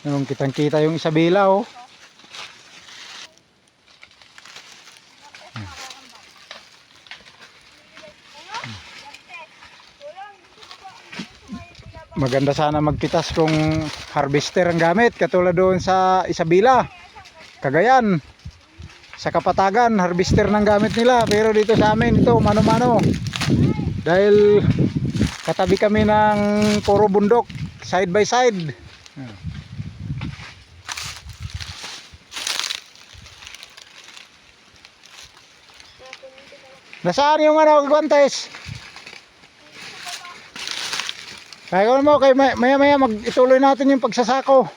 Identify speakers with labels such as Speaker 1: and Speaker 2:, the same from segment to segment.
Speaker 1: Yung kitang-kita yung Isabela, oh. Maganda sana magpitas kung harvester ang gamit, katulad doon sa Isabela, Cagayan. Sa Kapatagan, harvester ng gamit nila, pero dito sa amin ito mano-mano. Dahil katabi kami ng puro bundok, side by side. Nasaan yung ano, guantes? Kaya mo, kay maya-maya ituloy natin yung pagsasako.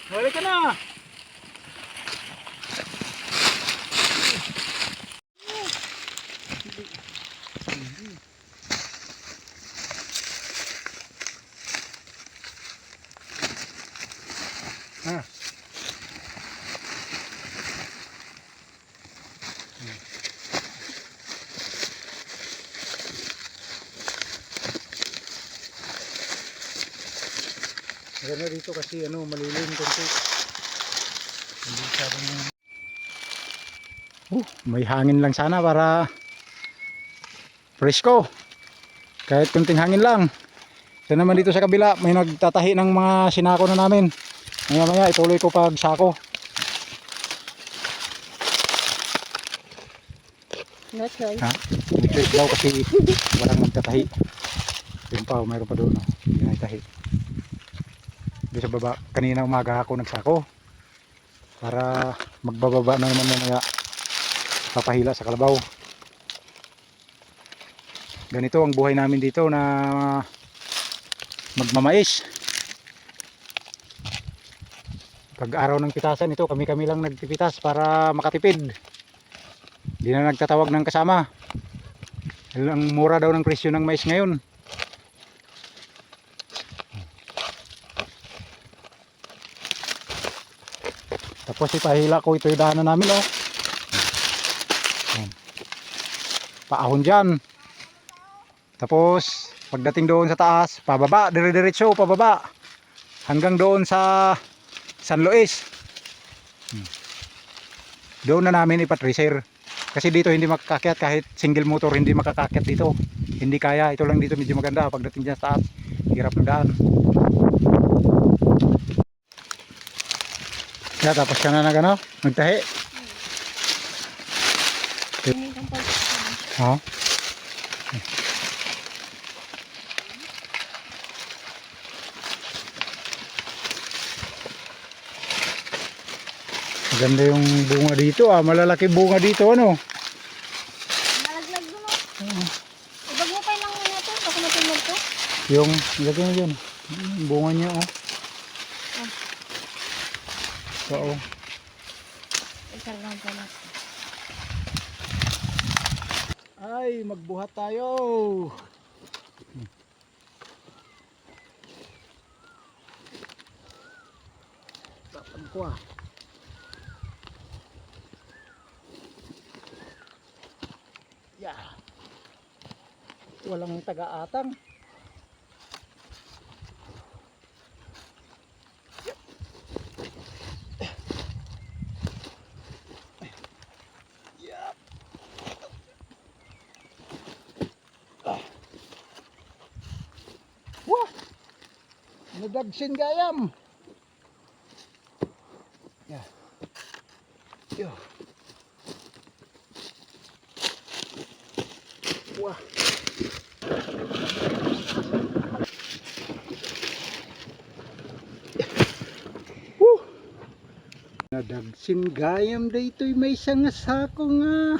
Speaker 1: Balik ka na. Ah. Maganda dito kasi ano, malilim konti. Hindi may hangin lang sana para presko. Kahit kunting hangin lang. So naman dito sa kabila, may nagtatahi ng mga sinako na namin. Maya-maya ituloy ko pag sako. Ha? Dito daw kasi walang magtatahi. Yun pa, mayroon pa doon. Yung nagtahi. Doon sa baba, kanina umaga ako nagsako. Para magbababa na naman mamaya. Papahila sa kalabaw. Ganito ang buhay namin dito na magmamais. Pag araw ng pitasan ito, kami-kami lang nagpipitas para makatipid. Hindi na nagtatawag ng kasama. Ang mura daw ng presyo ng mais ngayon. Tapos ipahila ko ito yung daanan namin, oh. Paahon dyan. Tapos pagdating doon sa taas, pababa, dire-diretso pababa hanggang doon sa San Luis. Doon na namin ipatracer. Kasi dito hindi makakakyat, kahit single motor hindi makakakyat dito. Hindi kaya, ito lang dito medyo maganda. Pagdating dyan sa taas, hirap ng daan. Kaya tapos ka na ano? Nagtahi? Ha? Maganda yung bunga dito, ah. Malalaki bunga dito, ano?
Speaker 2: Malaglag doon, oh. Ibag mo kayo lang muna ito, baka matulog to.
Speaker 1: Yung, lagay mo dyan. Bunga niya, oh. So, oh.
Speaker 2: Isa lang pala.
Speaker 1: Ay, magbuhat tayo. Tapag ko, ah. Yeah. Walang taga-atang. Yeah. Wah! Nadagsin gayam. Yeah. Yo. Wah. Nadagsin gayam daytoy may isang sako nga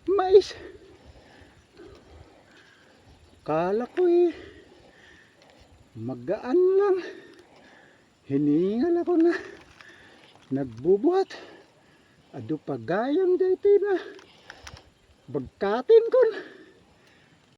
Speaker 1: mais. Kala ko magaan lang. Hiningal ako na nagbubuhat. Ado pa gayam daytoy na bagkatin kon.